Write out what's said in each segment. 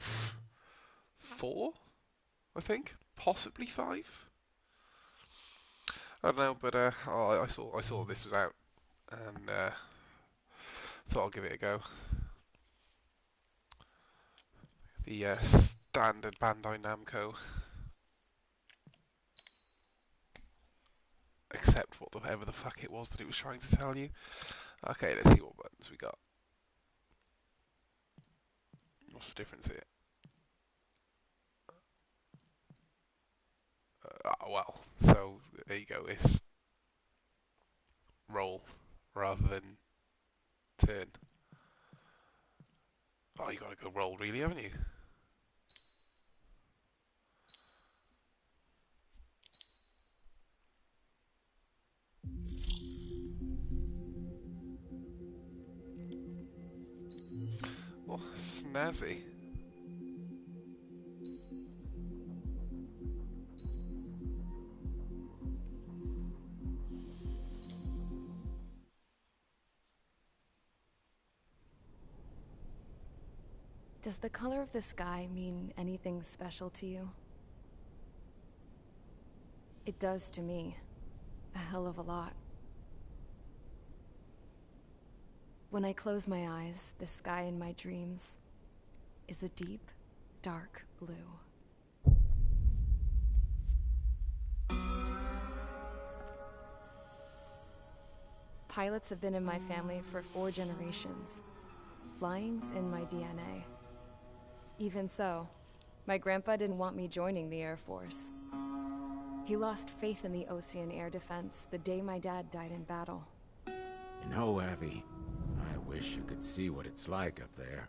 of 4, I think, possibly 5. I don't know, but I saw this was out, and thought I'll give it a go. The standard Bandai Namco, except whatever the fuck it was that it was trying to tell you. Okay, let's see what buttons we got. What's the difference here? Well, so there you go. It's roll rather than turn. Oh, you gotta go roll, really, haven't you? Oh, snazzy. Does the color of the sky mean anything special to you? It does to me. A hell of a lot. When I close my eyes, the sky in my dreams is a deep, dark blue. Pilots have been in my family for 4 generations. Flying's in my DNA. Even so, my grandpa didn't want me joining the Air Force. He lost faith in the Ocean Air Defense the day my dad died in battle. You know, Abby, I wish you could see what it's like up there.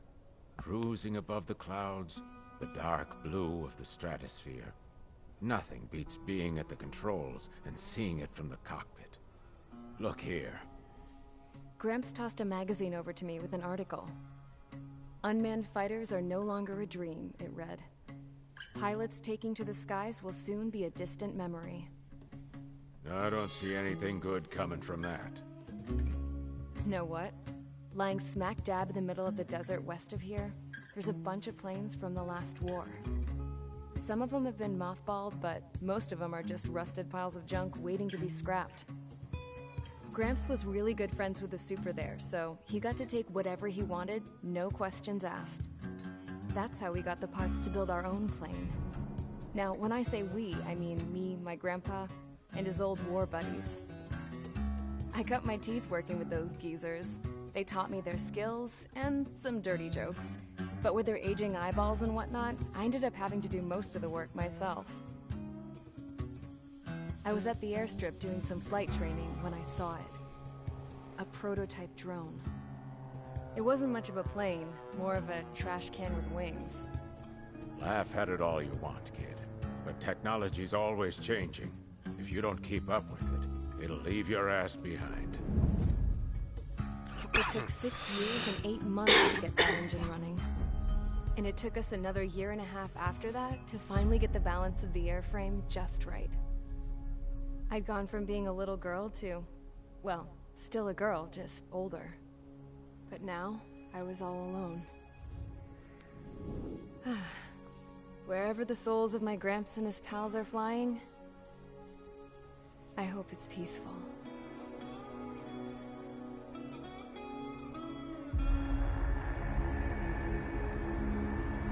Cruising above the clouds, the dark blue of the stratosphere. Nothing beats being at the controls and seeing it from the cockpit. Look here. Gramps tossed a magazine over to me with an article. Unmanned fighters are no longer a dream, it read. Pilots taking to the skies will soon be a distant memory. I don't see anything good coming from that. Know what? Lying smack dab in the middle of the desert west of here, there's a bunch of planes from the last war. Some of them have been mothballed, but most of them are just rusted piles of junk waiting to be scrapped. Gramps was really good friends with the super there, so he got to take whatever he wanted, no questions asked. That's how we got the parts to build our own plane. Now, when I say we, I mean me, my grandpa, and his old war buddies. I cut my teeth working with those geezers. They taught me their skills, and some dirty jokes. But with their aging eyeballs and whatnot, I ended up having to do most of the work myself. I was at the airstrip doing some flight training when I saw it. A prototype drone. It wasn't much of a plane, more of a trash can with wings. Laugh at it all you want, kid. But technology's always changing. If you don't keep up with it, it'll leave your ass behind. It took 6 years and 8 months to get that engine running. And it took us another 1.5 years after that to finally get the balance of the airframe just right. I'd gone from being a little girl to, well, still a girl, just older. But now, I was all alone. Wherever the souls of my Gramps and his pals are flying, I hope it's peaceful.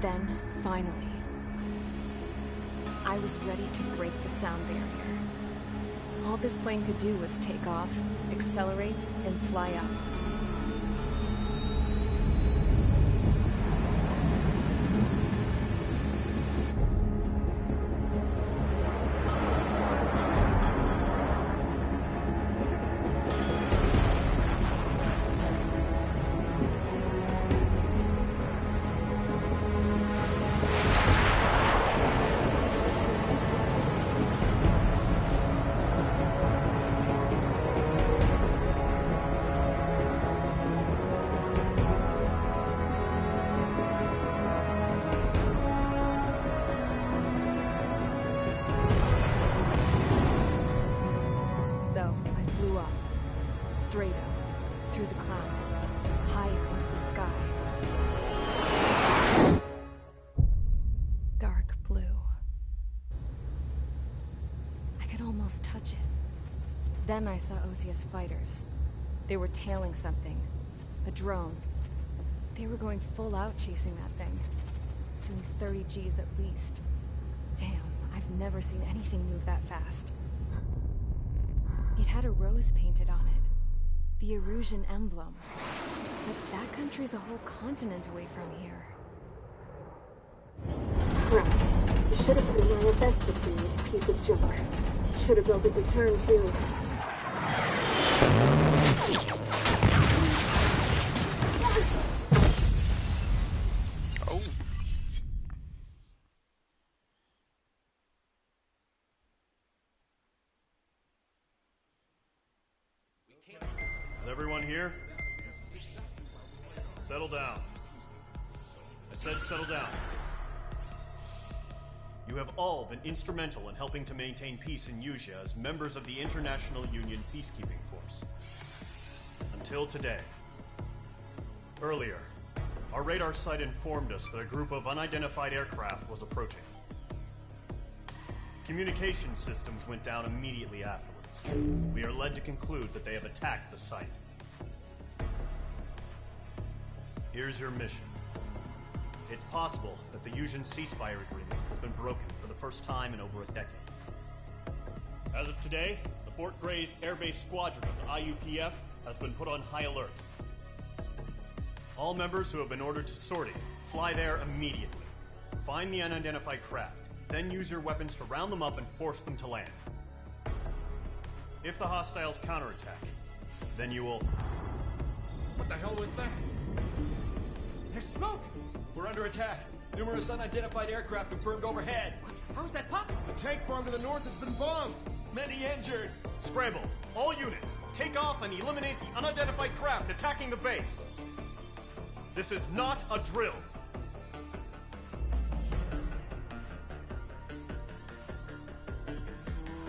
Then, finally, I was ready to break the sound barrier. All this plane could do was take off, accelerate, and fly up. almost touch it. Then I saw Osia's fighters. They were tailing something. A drone. They were going full out chasing that thing. Doing 30 Gs at least. Damn, I've never seen anything move that fast. It had a rose painted on it. The Erusian emblem. But that country's a whole continent away from here. Right. You should have put in your best to see this piece of junk. Should have built a return too. Oh. Is everyone here? Settle down. I said settle down. You have all been instrumental in helping to maintain peace in Usea as members of the International Union Peacekeeping Force. Until today. Earlier, our radar site informed us that a group of unidentified aircraft was approaching. Communication systems went down immediately afterwards. We are led to conclude that they have attacked the site. Here's your mission. It's possible that the Usian ceasefire agreement has been broken for the first time in over a decade. As of today, the Fort Gray's Air Base Squadron of the IUPF has been put on high alert. All members who have been ordered to sortie, fly there immediately. Find the unidentified craft, then use your weapons to round them up and force them to land. If the hostiles counterattack, then you will... What the hell was that? There's smoke! We're under attack. Numerous unidentified aircraft have burned overhead. What? How is that possible? The tank farm to the north has been bombed. Many injured. Scramble! All units, take off and eliminate the unidentified craft attacking the base. This is not a drill.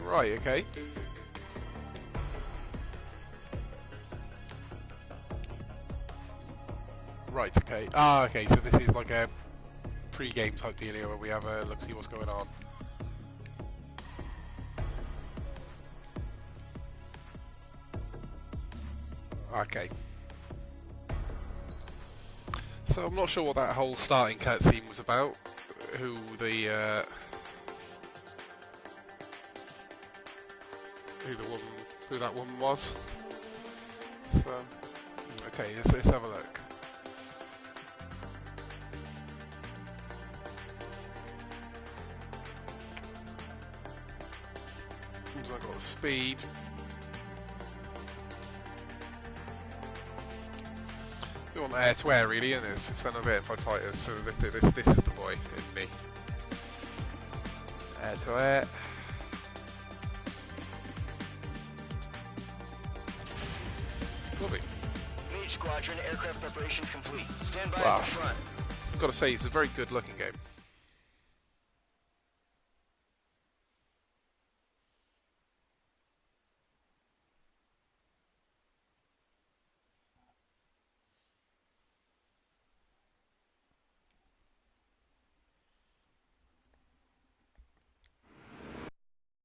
Right, okay. Right, okay. Ah, okay, so this is like a pre-game type dealio where we have a look, see what's going on. Okay. So I'm not sure what that whole starting cutscene was about. Who that woman was. So okay, let's have a look. So I've got the speed. We want air to air really, and it's just another airfield fighters. So this is the boy, isn't he? Air to air. Lovely. Mage Squadron, aircraft preparations complete. Stand by Wow. at the front. I've got to say, it's a very good looking game.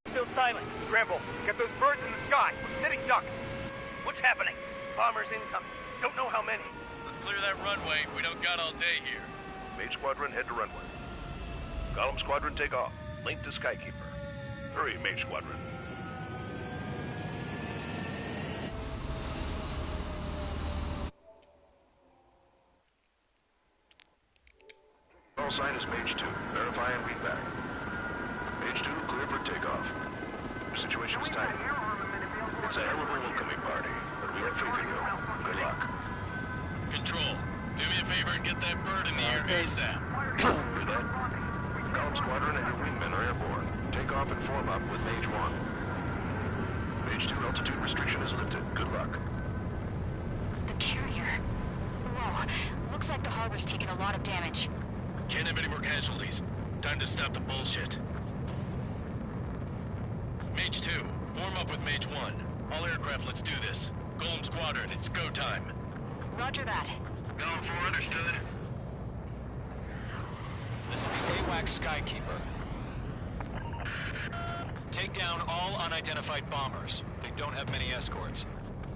Still silent. Scramble. Get those birds in the sky. We're sitting ducks. What's happening? Bombers incoming. Don't know how many. Let's clear that runway. We don't got all day here. Mage Squadron, head to runway. Column Squadron, take off. Link to Skykeeper. Hurry, Mage Squadron. All sign is Mage 2. Verify and read back. Mage 2, clear for takeoff. Situation is tight. It's a hell of a welcoming party, but we have faith in you. Good luck. Control, do me a favor and get that bird in the air ASAP. Hear that? Column Squadron and your wingmen are airborne. Take off and form up with Mage 1. Mage 2, altitude restriction is lifted. Good luck. The carrier. Whoa. Looks like the harbor's taken a lot of damage. Can't have any more casualties. Time to stop the bullshit. Mage 2, form up with Mage 1. All aircraft, let's do this. Golem Squadron, it's go time. Roger that. Going for understood. This is the AWACS Skykeeper. Take down all unidentified bombers. They don't have many escorts.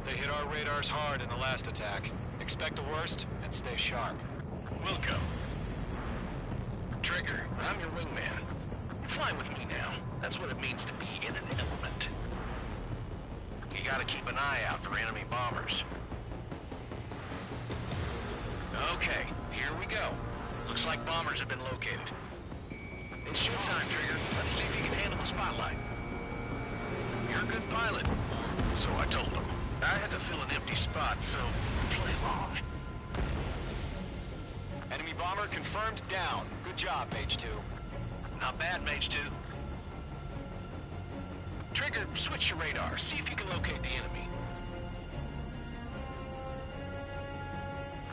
They hit our radars hard in the last attack. Expect the worst and stay sharp. Wilco. Trigger, I'm your wingman. You're flying with me now. That's what it means to be in an element. You gotta keep an eye out for enemy bombers. Okay, here we go. Looks like bombers have been located. It's showtime, Trigger. Let's see if you can handle the spotlight. You're a good pilot. So I told him. I had to fill an empty spot, so play along. Enemy bomber confirmed down. Good job, Mage 2. Not bad, Mage 2. Trigger, switch your radar. See if you can locate the enemy.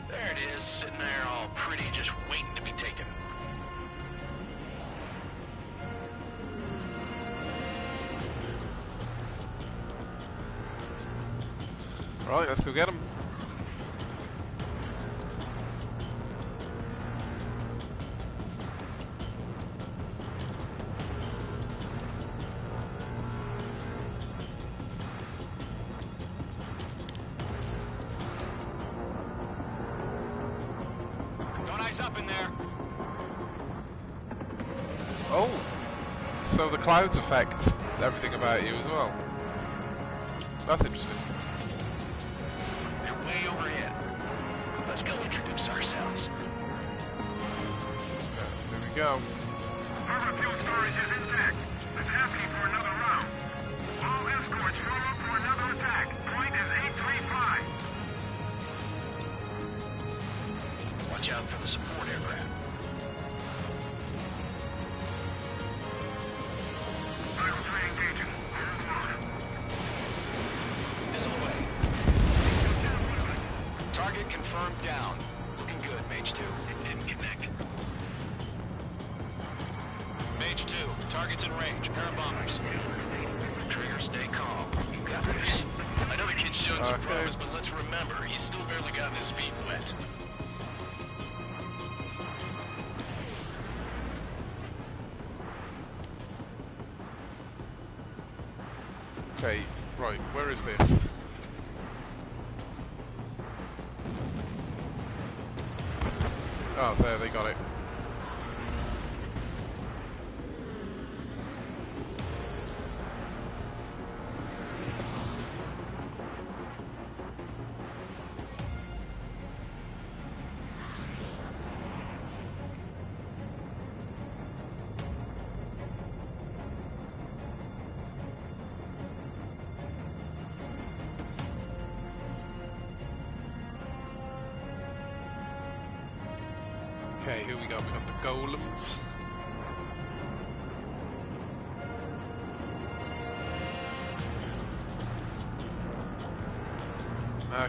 There it is, sitting there all pretty, just waiting to be taken. Right, let's go get him. Don't ice up in there. Oh, so the clouds affect everything about you as well. That's interesting. They're way overhead. Let's go introduce ourselves. There we go. Harbor fuel storage is intact. It's asking for another round. All escorts form up for another attack. Point is 835. Watch out for the support aircraft. Rifle 3 engaging. Missile away. Target confirmed down. Looking good, Mage 2. It didn't connect. Mage 2, target's in range. Pair of bombers. Trigger, stay calm. You got this. I know the kid's showing some promise, but let's remember, he's still barely gotten his feet wet. Okay, right, where is this? Oh, there, they got it. Okay, here we go. We got the golems.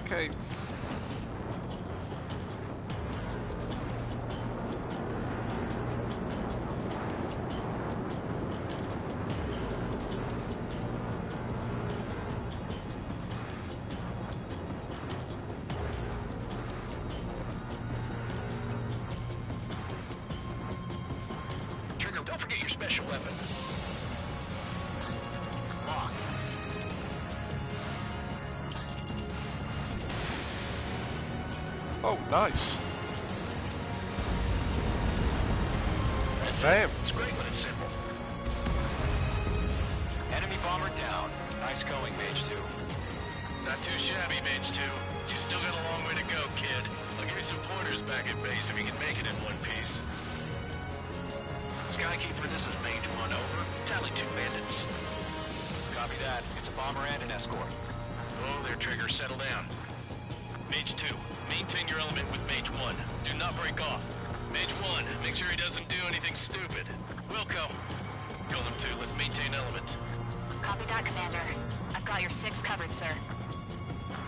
Okay. Don't forget your special weapon. Locked. Oh, nice. Damn. It's great when it's simple. Enemy bomber down. Nice going, Mage 2. Not too shabby, Mage 2. You still got a long way to go, kid. I'll give you some pointers back at base if you can make it in one piece. Skykeeper, this is Mage 1, over. Tally 2 bandits. Copy that. It's a bomber and an escort. Oh, there, Trigger. Settle down. Mage 2, maintain your element with Mage 1. Do not break off. Mage 1, make sure he doesn't do anything stupid. Wilco. Golem 2, let's maintain element. Copy that, Commander. I've got your 6 covered, sir.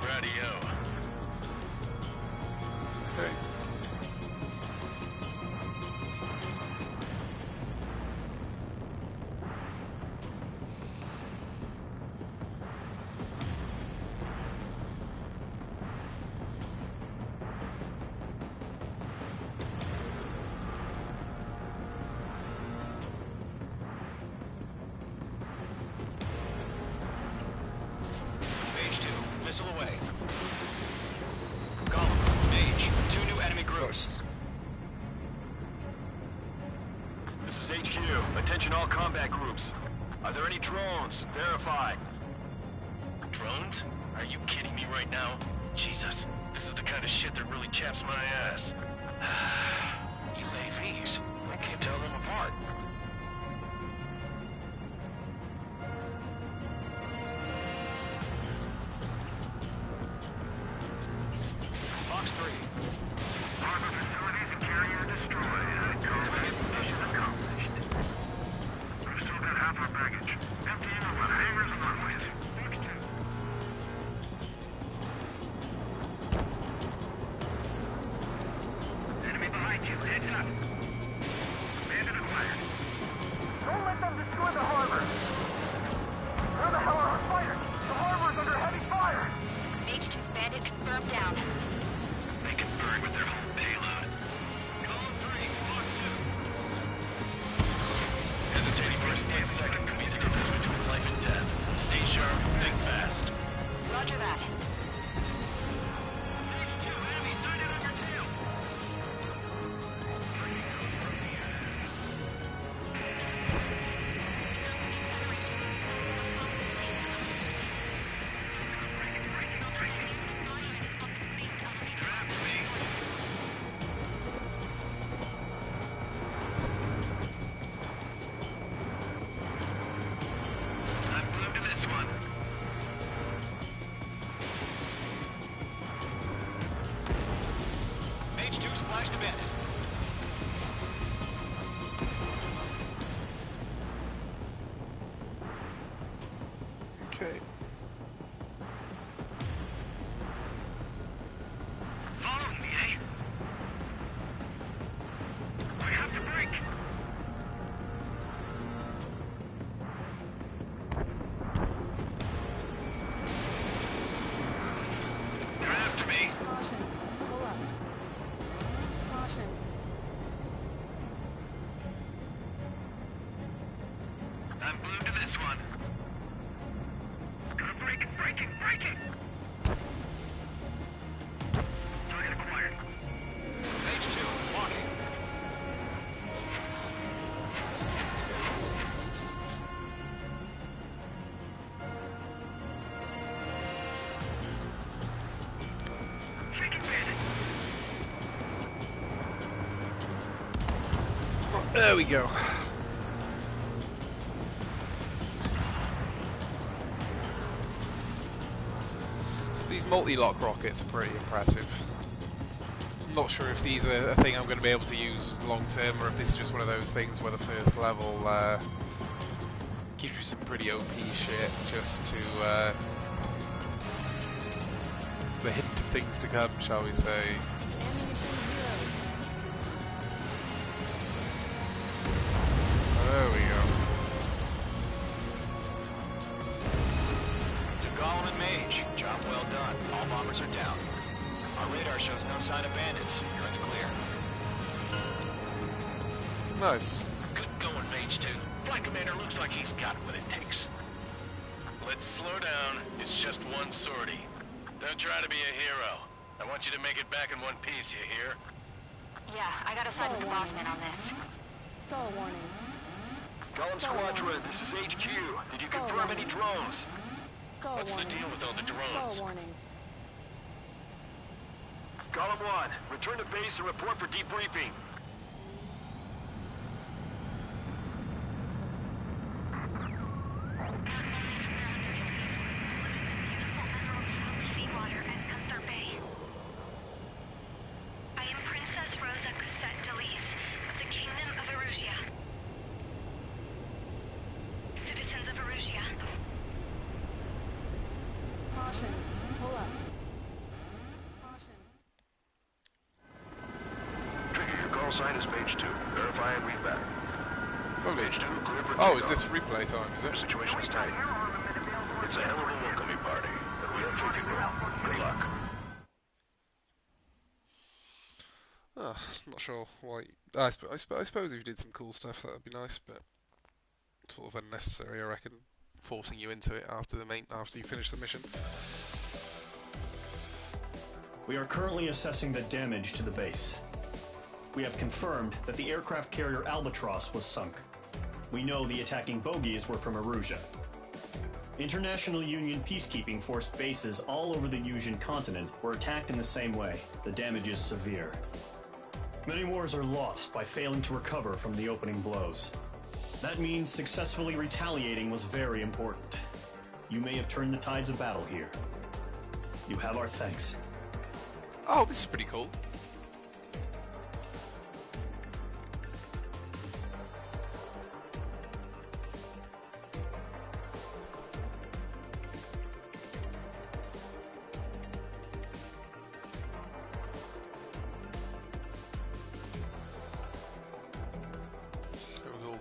Radio. Okay. Attention all combat groups. Are there any drones? Verify. Drones? Are you kidding me right now? Jesus, this is the kind of shit that really chaps my ass. UAVs? I can't tell them apart. Fox 3. Harbor facilities and carrier destroyed. Mission accomplished. We've still got half our baggage. Emptying over the hangars and runways. Enemy behind you. Heads up. Bandit acquired. Don't let them destroy the harbor. Where the hell are our fighters? The harbor's under heavy fire. H2's bandit confirmed down. They can burn with their whole payload. Column 3, Fox 2. Hesitating for a split second can be the difference between life and death. Stay sharp, think fast. Roger that. H2, Abby, sign it on your tail. I'm glued to this one. H2 splashed a bandit. Okay. Following me, eh? We have to break. They're after me. Caution. Pull up. Caution. I'm glued to this one. Gonna break it, break it, break it! Target acquired. H2, walking. Taking bandit. There we go. So these multi-lock rockets are pretty impressive. I'm not sure if these are a thing I'm going to be able to use long term, or if this is just one of those things where the first level gives you some pretty OP shit just to the hint of things to come, shall we say. There we go. To Golem and Mage. Job well done. All bombers are down. Our radar shows no sign of bandits. You're in the clear. Nice. Good going, Mage 2. Flight Commander looks like he's got what it takes. Let's slow down. It's just one sortie. Don't try to be a hero. I want you to make it back in one piece, you hear? Yeah, I gotta side with the boss man on this. Call warning. Column Squadron, this is HQ. Did you confirm any drones? Call What's the warning. deal with all the Call drones? warning. Column 1, return to base and report for debriefing. Seawater and Gunther Bay. I am Princess Rosa Cosette Delise of the Kingdom of Erusia. Citizens of Erusia. Caution. Pull up. Caution. Trigger, your call sign is page 2. Verify and read back. Okay. Page 2, clear for Oh, is takeoff. this replay time, is Your it? situation is tight. It's a hell of a welcoming party, but we have few people. Good luck. Oh, I'm not sure why. I suppose if you did some cool stuff, that would be nice, but it's sort of unnecessary, I reckon, forcing you into it after you finish the mission. We are currently assessing the damage to the base. We have confirmed that the aircraft carrier Albatross was sunk. We know the attacking bogies were from Erusia. International Union peacekeeping force bases all over the Yusian continent were attacked in the same way. The damage is severe. Many wars are lost by failing to recover from the opening blows. That means successfully retaliating was very important. You may have turned the tides of battle here. You have our thanks. Oh, this is pretty cool.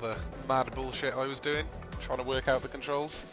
The mad bullshit I was doing, trying to work out the controls.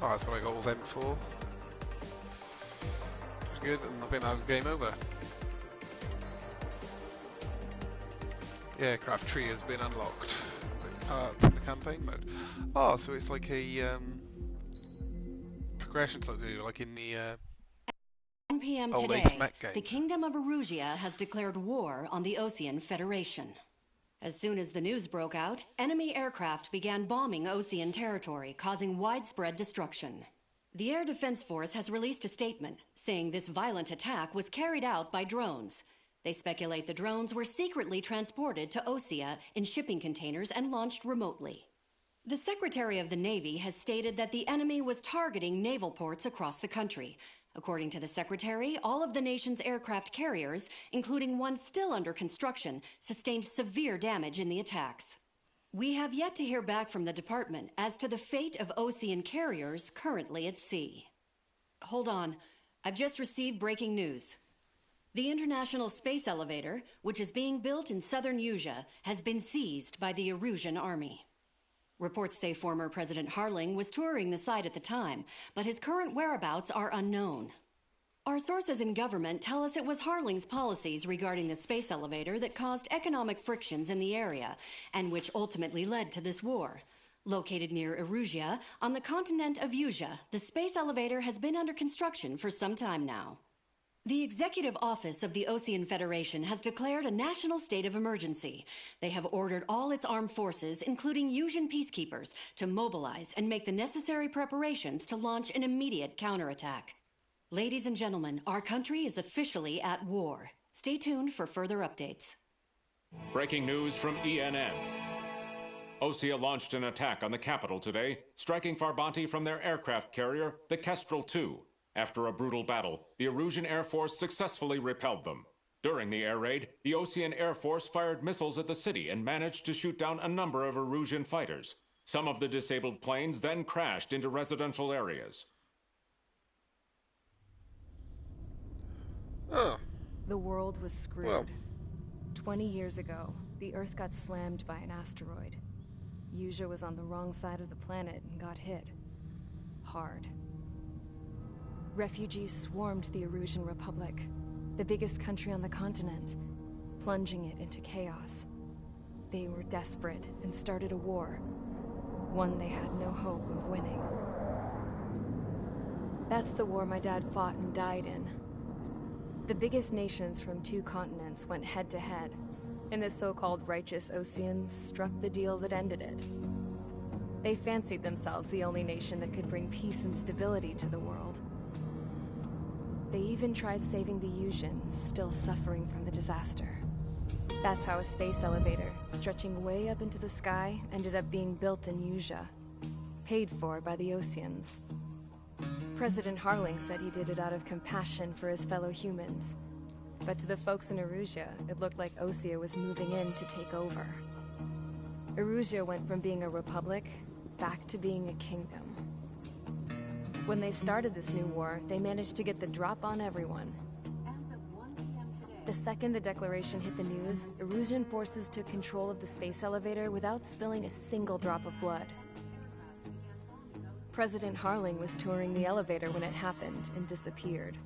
Oh, that's what I got all them for. Pretty good, and I think that was game over. The aircraft tree has been unlocked. Parts in the campaign mode. Oh, so it's like a progression type video, like in the 1 p.m. old today, Ace Mech games. the Kingdom of Erusia has declared war on the Osean Federation. As soon as the news broke out, enemy aircraft began bombing Osean territory, causing widespread destruction. The Air Defense Force has released a statement saying this violent attack was carried out by drones. They speculate the drones were secretly transported to Osea in shipping containers and launched remotely. The Secretary of the Navy has stated that the enemy was targeting naval ports across the country. According to the Secretary, all of the nation's aircraft carriers, including one still under construction, sustained severe damage in the attacks. We have yet to hear back from the department as to the fate of Osean carriers currently at sea. Hold on, I've just received breaking news. The International Space Elevator, which is being built in southern Yusia, has been seized by the Erusian army. Reports say former President Harling was touring the site at the time, but his current whereabouts are unknown. Our sources in government tell us it was Harling's policies regarding the space elevator that caused economic frictions in the area, and which ultimately led to this war. Located near Erusia, on the continent of Yusia, the space elevator has been under construction for some time now. The Executive Office of the Osean Federation has declared a national state of emergency. They have ordered all its armed forces, including Yusian peacekeepers, to mobilize and make the necessary preparations to launch an immediate counterattack. Ladies and gentlemen, our country is officially at war. Stay tuned for further updates. Breaking news from ENN. Osea launched an attack on the capital today, striking Farbanti from their aircraft carrier, the Kestrel II. After a brutal battle, the Erusian Air Force successfully repelled them. During the air raid, the Osean Air Force fired missiles at the city and managed to shoot down a number of Erusian fighters. Some of the disabled planes then crashed into residential areas. Oh. The world was screwed. Well. 20 years ago, the Earth got slammed by an asteroid. Yusia was on the wrong side of the planet and got hit. Hard. Refugees swarmed the Erusian Republic, the biggest country on the continent, plunging it into chaos. They were desperate and started a war, one they had no hope of winning. That's the war my dad fought and died in. The biggest nations from 2 continents went head-to-head, and the so-called righteous Oseans struck the deal that ended it. They fancied themselves the only nation that could bring peace and stability to the world. They even tried saving the Yusians, still suffering from the disaster. That's how a space elevator, stretching way up into the sky, ended up being built in Yusia. paid for by the Oceans. President Harling said he did it out of compassion for his fellow humans. But to the folks in Erusia, it looked like Osea was moving in to take over. Erusia went from being a republic back to being a kingdom. When they started this new war, they managed to get the drop on everyone. The second the declaration hit the news, Erusian forces took control of the space elevator without spilling a single drop of blood. President Harling was touring the elevator when it happened and disappeared.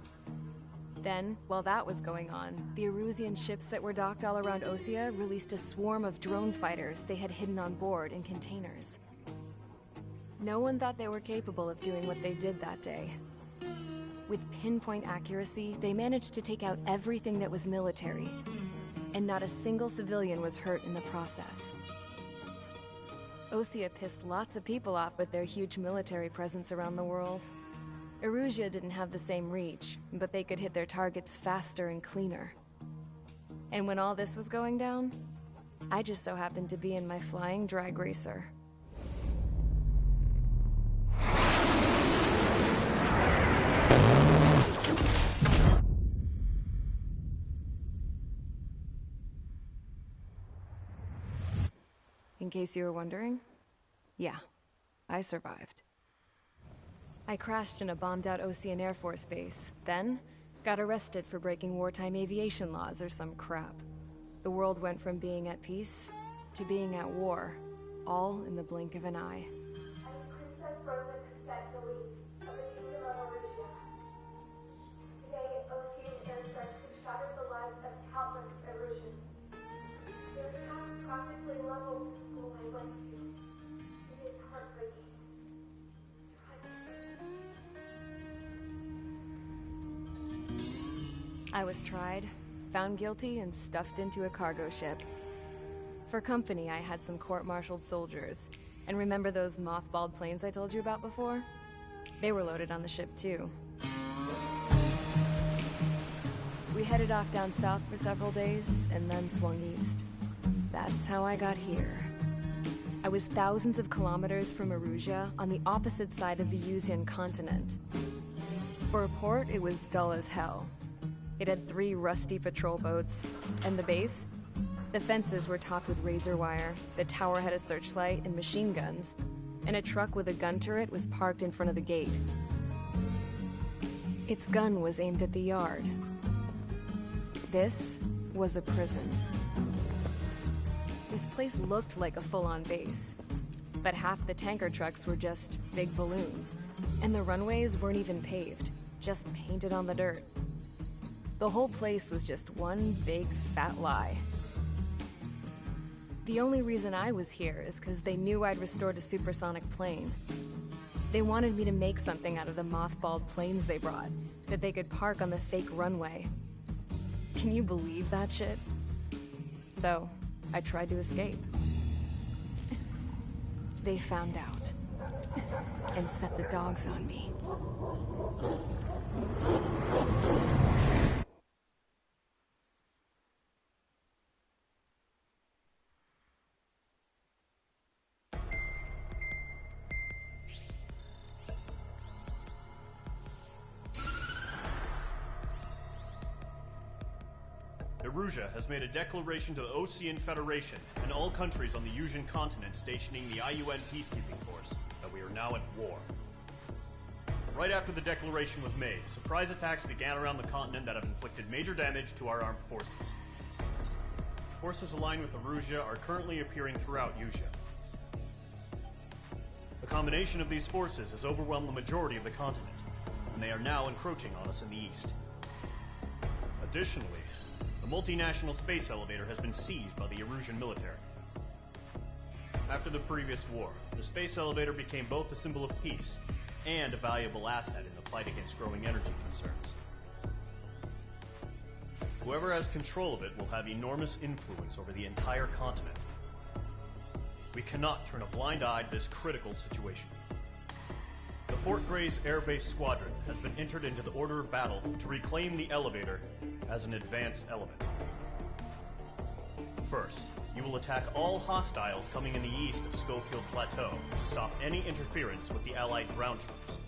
Then, while that was going on, the Erusian ships that were docked all around Osea released a swarm of drone fighters they had hidden on board in containers. No one thought they were capable of doing what they did that day. With pinpoint accuracy, they managed to take out everything that was military, and not a single civilian was hurt in the process. Osea pissed lots of people off with their huge military presence around the world. Erusia didn't have the same reach, but they could hit their targets faster and cleaner. And when all this was going down, I just so happened to be in my flying drag racer. In case you were wondering, yeah, I survived. I crashed in a bombed-out Ocean Air Force base, then got arrested for breaking wartime aviation laws or some crap. The world went from being at peace to being at war, all in the blink of an eye. Princess Rosa Cassette Delete of the Kingdom of Erusia. Today, Ocean airstrikes have shattered the lives of countless Erusians. Their attacks practically leveled the school I went to. It is heartbreaking. I was tried, found guilty, and stuffed into a cargo ship. For company, I had some court-martialed soldiers. And remember those mothballed planes I told you about before? They were loaded on the ship, too. We headed off down south for several days, and then swung east. That's how I got here. I was thousands of kilometers from Erusia, on the opposite side of the Yuzian continent. For a port, it was dull as hell. It had 3 rusty patrol boats, and the base? The fences were topped with razor wire, the tower had a searchlight and machine guns, and a truck with a gun turret was parked in front of the gate. Its gun was aimed at the yard. This was a prison. This place looked like a full-on base, but half the tanker trucks were just big balloons, and the runways weren't even paved, just painted on the dirt. The whole place was just one big fat lie. The only reason I was here is because they knew I'd restored a supersonic plane. They wanted me to make something out of the mothballed planes they brought, that they could park on the fake runway. Can you believe that shit? So, I tried to escape. They found out, and set the dogs on me. Erusia has made a declaration to the Ocean Federation and all countries on the Yuzian continent stationing the IUN peacekeeping force that we are now at war. Right after the declaration was made, surprise attacks began around the continent that have inflicted major damage to our armed forces. Forces aligned with Erusia are currently appearing throughout Yusia. The combination of these forces has overwhelmed the majority of the continent, and they are now encroaching on us in the east. Additionally, the multinational space elevator has been seized by the Erusian military. After the previous war, the space elevator became both a symbol of peace and a valuable asset in the fight against growing energy concerns. Whoever has control of it will have enormous influence over the entire continent. We cannot turn a blind eye to this critical situation. The Fort Gray's Air Base Squadron has been entered into the order of battle to reclaim the elevator as an advanced element. First, you will attack all hostiles coming in the east of Schofield Plateau to stop any interference with the Allied ground troops.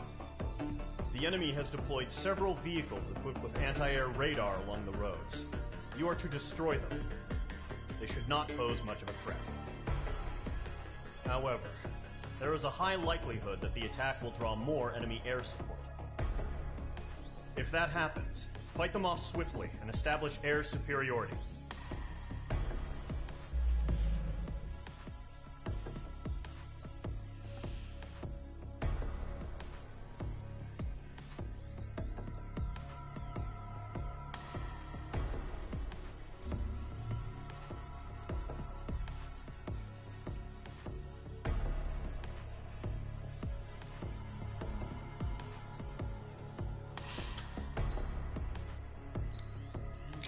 The enemy has deployed several vehicles equipped with anti-air radar along the roads. You are to destroy them. They should not pose much of a threat. However, there is a high likelihood that the attack will draw more enemy air support. If that happens, fight them off swiftly and establish air superiority.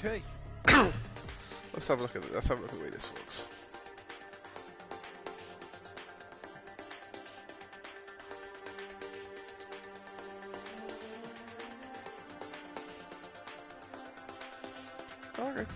Okay. Let's have a look at it. Let's have a look at the way this looks. Okay.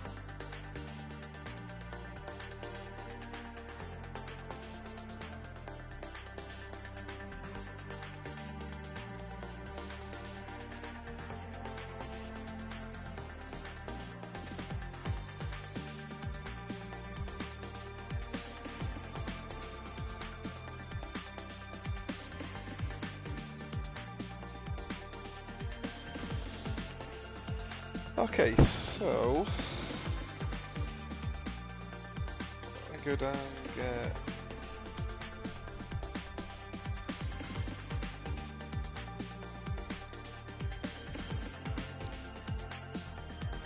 Okay, so I go down and get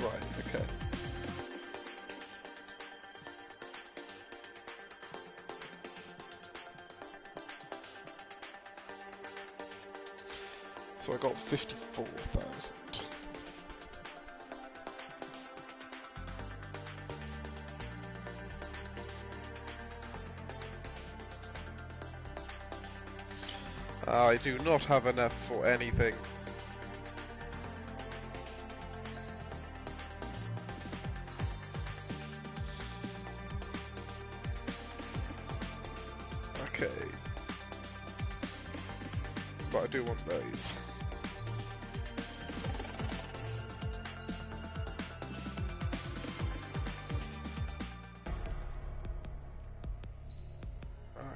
right, okay. So I got 54,000. I do not have enough for anything. Okay. But I do want those.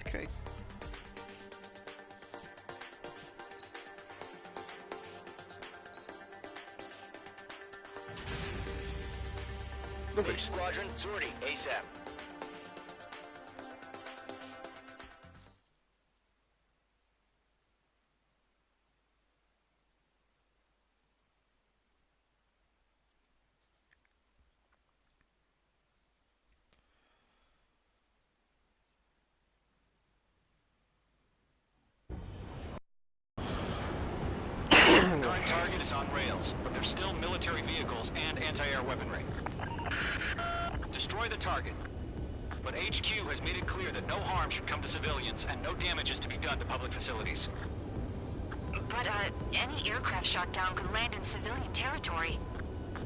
Okay. Each squadron, sortie, ASAP. Current target is on rails, but there's still military vehicles and anti-air weaponry. Destroy the target. But HQ has made it clear that no harm should come to civilians and no damage is to be done to public facilities. But, any aircraft shot down could land in civilian territory.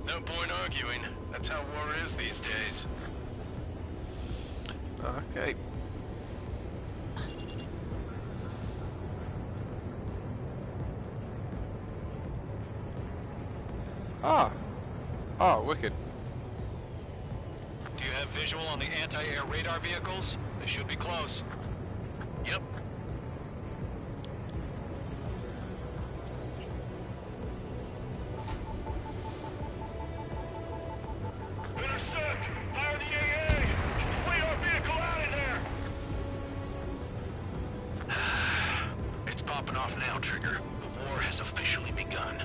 No point arguing. That's how war is these days. Okay. Wicked. Do you have visual on the anti-air radar vehicles? They should be close. Yep. Intercept! Fire the AA! Flee our vehicle out of there! It's popping off now, Trigger. The war has officially begun.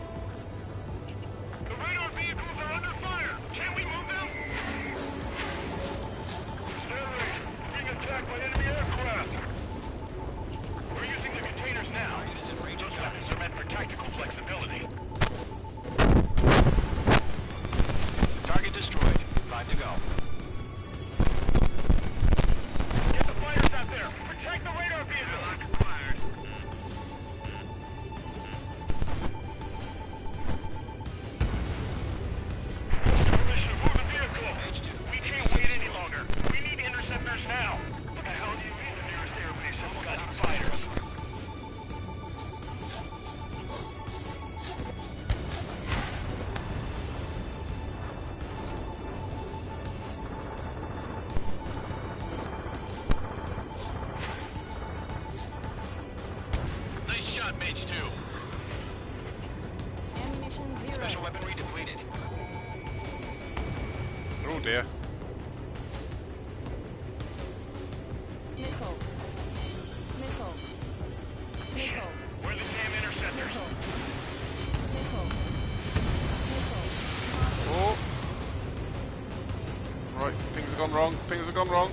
The radar vehicles are under fire! Can we move them? Stanley, being attacked by enemy aircraft! We're using the containers now. Those weapons are meant for tactical flexibility. Target destroyed. 5 to go. Get the fighters out there! Protect the radar vehicle! shot, Mage 2. Special weaponry depleted. Oh dear. Missile. Missile. Missile. Where are the damn interceptors? Missile. Oh. Right, things have gone wrong. Things have gone wrong.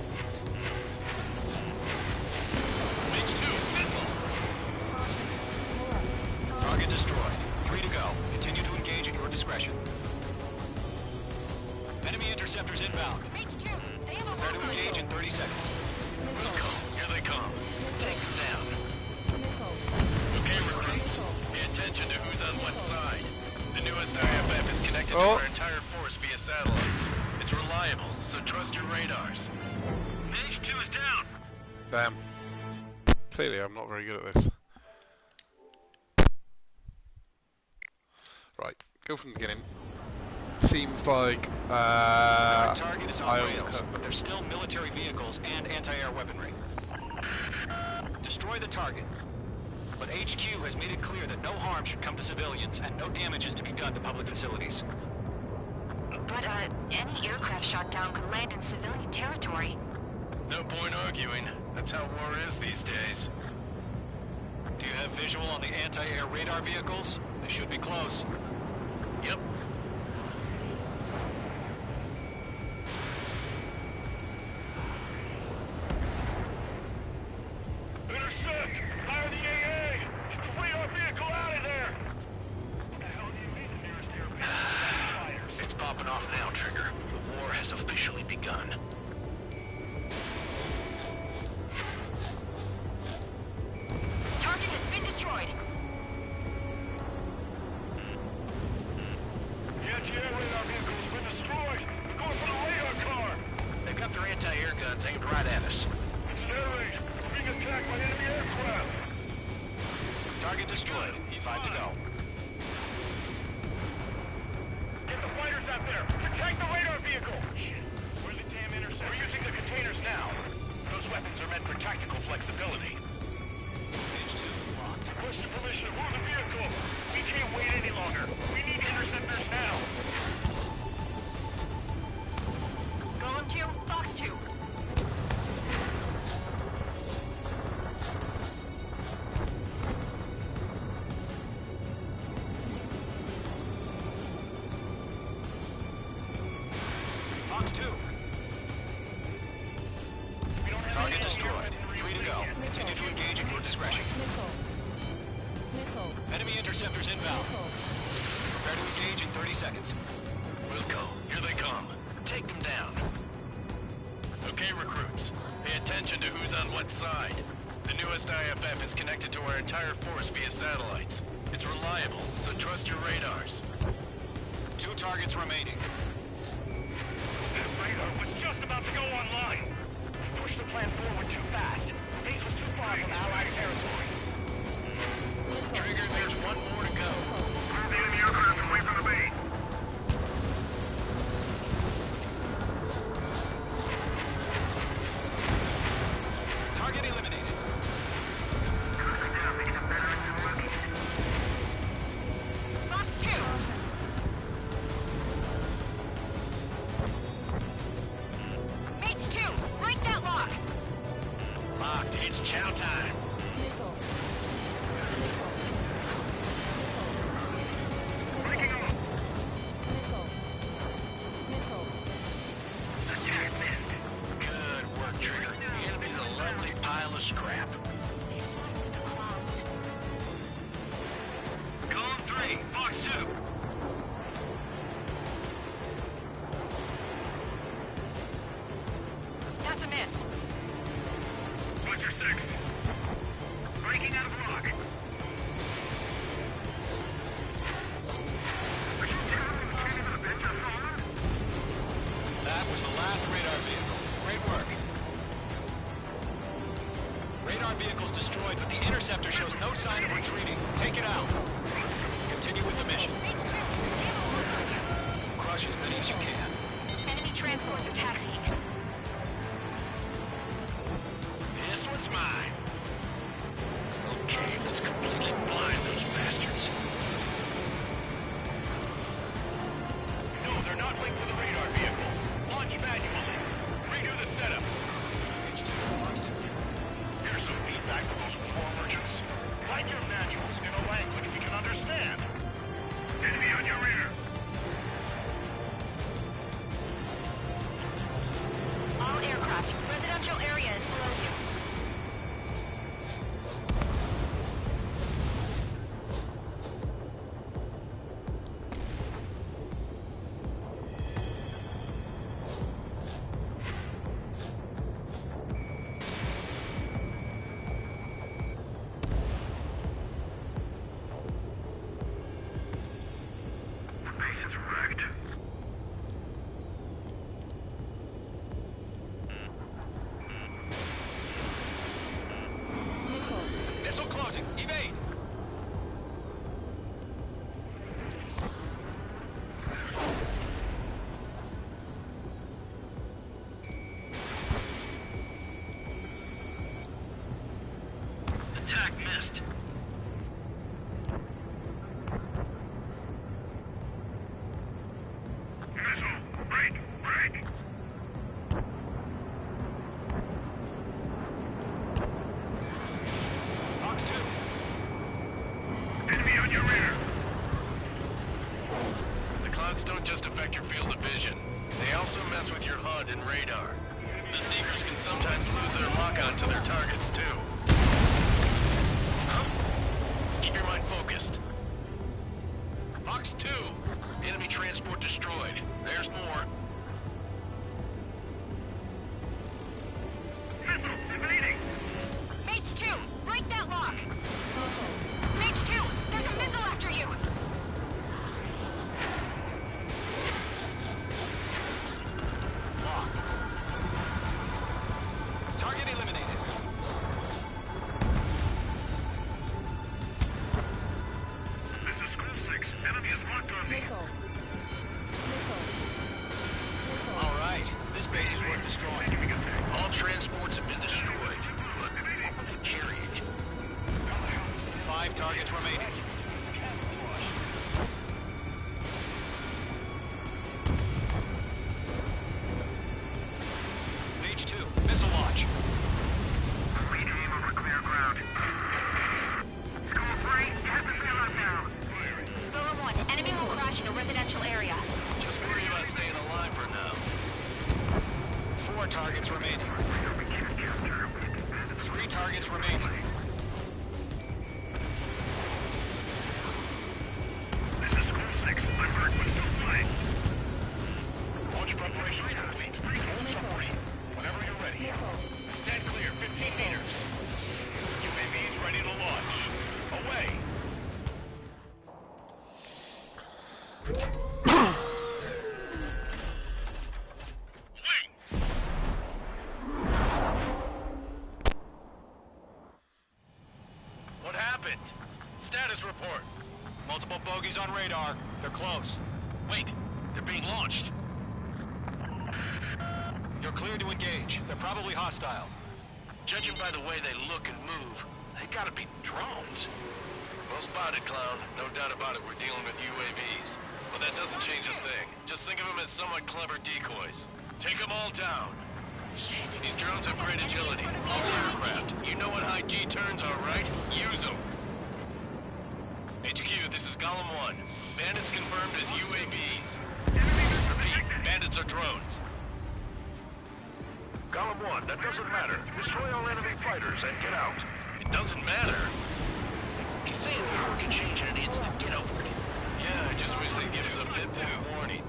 Mage 2, missile. Target destroyed. 3 to go. Continue to engage at your discretion. Enemy interceptors inbound. Prepare to engage in 30 seconds. Wilco, here they come. Take them down. Okay, recruits. Pay attention to who's on what side. The newest IFF is connected to our entire force via satellites. It's reliable, so trust your radars. Mage 2 is down. Damn. Clearly I'm not very good at this. Right, go from the beginning. Seems like Current target is on I rails, but there's still military vehicles and anti-air weaponry. Destroy the target. But HQ has made it clear that no harm should come to civilians and no damage is to be done to public facilities. But, any aircraft shot down could land in civilian territory. No point arguing. That's how war is these days. Do you have visual on the anti-air radar vehicles? They should be close. Yep. Intercept! Fire the AA! Get the radar vehicle out of there! What the hell do you mean the nearest airbase fires? It's popping off now, Trigger. The war has officially begun. Target has been destroyed. The anti-air radar vehicle has been destroyed! We're going for the radar car! They've got their anti-air guns aimed right at us. It's an air raid! We're being attacked by enemy aircraft! Target destroyed. 5 to go. Get the fighters out there! Protect the radar vehicle! Shit. Where are the damn interceptors? We're using the containers now. Those weapons are meant for tactical flexibility. Page 2 locked. Request your permission to move the vehicle! We can't wait any longer! We need interceptors now! Golem 2, Fox 2. Fox 2. Target destroyed. 3 to go. Continue to engage at your discretion. Enemy interceptors inbound. Prepare to engage in 30 seconds. Wilco, here they come. Take them down. Okay, recruits. Pay attention to who's on what side. The newest IFF is connected to our entire force via satellites. It's reliable, so trust your radars. 2 targets remaining. That radar was just about to go online! We pushed the plan forward too fast. Base was too far from Allied territory. Trigger, there's one more to go. Clear the enemy aircraft away from the base. Target eliminated. Fox 2. Mage 2, break that lock. Locked. It's chow time. Breaking them. Good work, Trigger. The enemy's a lovely pile of scrap. Golem 3, Fox 2. That's a miss. Butcher 6. Breaking out of lock. That was the last radar vehicle. Great work. Radar vehicle's destroyed, but the interceptor shows no sign of retreating. Take it out. Continue with the mission. Crush as many as you can. Enemy transports are taxiing. This one's mine. Okay, let's completely blow closing. Evade! Attack missed. Missile! Break! Break! Fox 2. Enemy on your rear! The clouds don't just affect your field of vision. They also mess with your HUD and radar. The Seekers can sometimes lose their lock-on to their targets, too. Huh? Keep your mind focused. Fox 2. Enemy transport destroyed. There's more. Missile! Evading! Mage 2, break that lock! Mage 2, there's a missile after you! Locked. Target eliminated. This is School 6. Enemy is locked on me. All right. This base is worth destroying. All transports have been destroyed. What were they carrying? 5 targets remaining. Mage 2, missile launch. Regain over clear ground. School 3, test the payload now. Lower 1, enemy will crash in a residential area. Just worry about staying alive for now. 4 targets remaining. 3 targets remaining. This is School 6. I'm hurt, but still flying. Launch preparations complete. Only 40. Whenever you're ready. Stand clear, 15 meters. UAV is ready to launch. Away! What happened? Status report. Multiple bogies on radar. They're close. Wait, they're being launched. You're cleared to engage. They're probably hostile. Judging by the way they look and move, they gotta be drones. Well spotted, Clown. No doubt about it, we're dealing with UAVs. But that doesn't change a thing. Just think of them as somewhat clever decoys. Take them all down. These drones have great agility. All aircraft. You know what high G turns are, right? Use them. HQ, this is Golem 1. Bandits confirmed as UAVs. Repeat, bandits are drones. Golem 1, that doesn't matter. Destroy all enemy fighters and get out. It doesn't matter. He's saying power can change in an instant. Get over it. Yeah, I just wish they'd give us a bit more warning.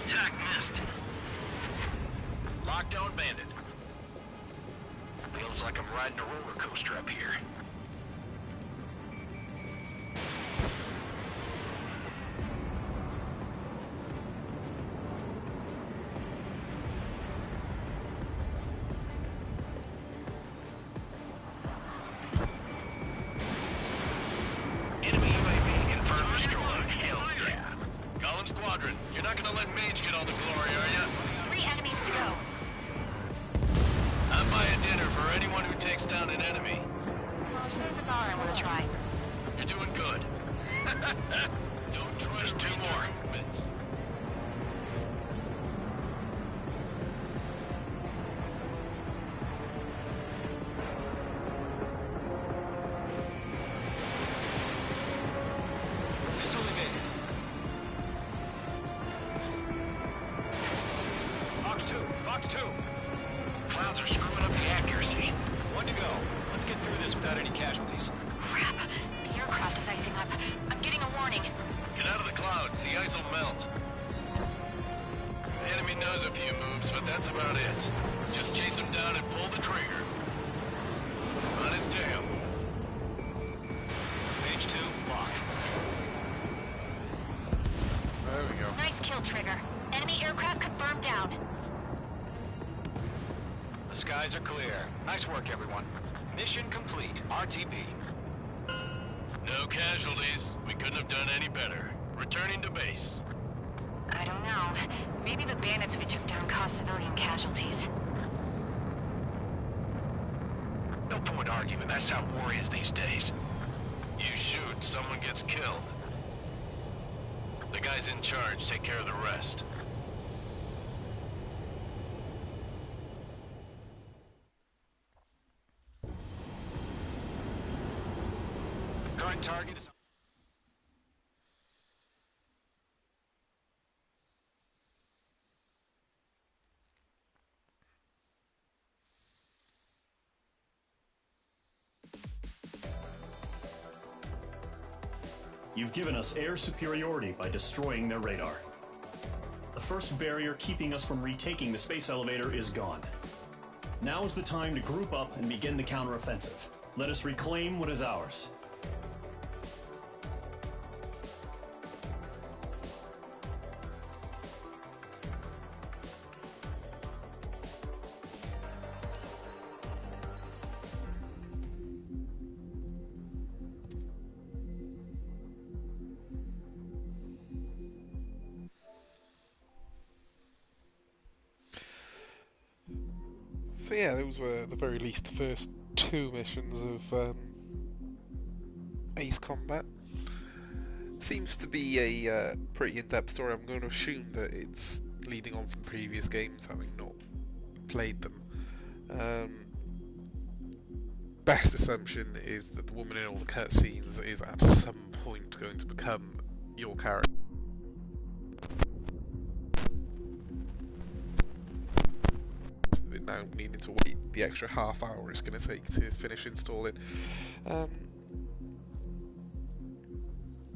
Attack missed. Lockdown bandit. Feels like I'm riding a roller coaster up here. Enemy UAV confirmed destroyed. Hell yeah. Golem Squadron, you're not gonna let Mage get all the glory, are ya? 3 enemies to go. I'm buying dinner for anyone who takes down an enemy. Well, there's a bar I want to try. You're doing good. Don't try. Just 2 more. Minutes. Missile evaded. Fox 2, Fox 2. Clouds are screwing up the accuracy. 1 to go. Let's get through this without any casualties. Crap, the aircraft is icing up. I'm getting a warning. Get out of the clouds. The ice will melt. are clear. Nice work, everyone. Mission complete. RTB. No casualties. We couldn't have done any better. Returning to base. I don't know. Maybe the bandits we took down caused civilian casualties. No point arguing. That's how war is these days. You shoot, someone gets killed. The guys in charge take care of the rest. Current target is... You've given us air superiority by destroying their radar. The first barrier keeping us from retaking the space elevator is gone. Now is the time to group up and begin the counteroffensive. Let us reclaim what is ours. So yeah, those were at the very least the first two missions of Ace Combat. Seems to be a pretty in-depth story. I'm going to assume that it's leading on from previous games, having not played them. Best assumption is that the woman in all the cutscenes is at some point going to become your character. Now needing to wait the extra half hour it's going to take to finish installing.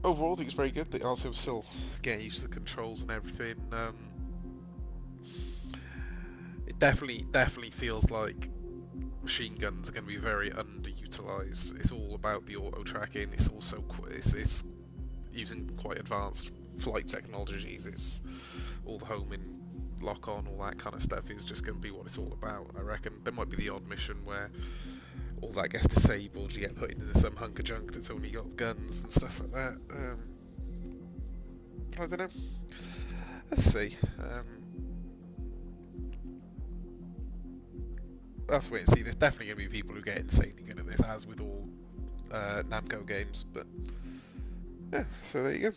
Overall, I think it's very good. They also still get used to the controls and everything. It definitely feels like machine guns are going to be very underutilized. It's all about the auto tracking. It's also it's using quite advanced flight technologies. It's all the homing, lock on, all that kind of stuff is just going to be what it's all about. I reckon there might be the odd mission where all that gets disabled, you get put into some hunk of junk that's only got guns and stuff like that. I don't know. Let's see. We'll have to wait and see. There's definitely going to be people who get insanely good at this, as with all Namco games. But yeah, so there you go.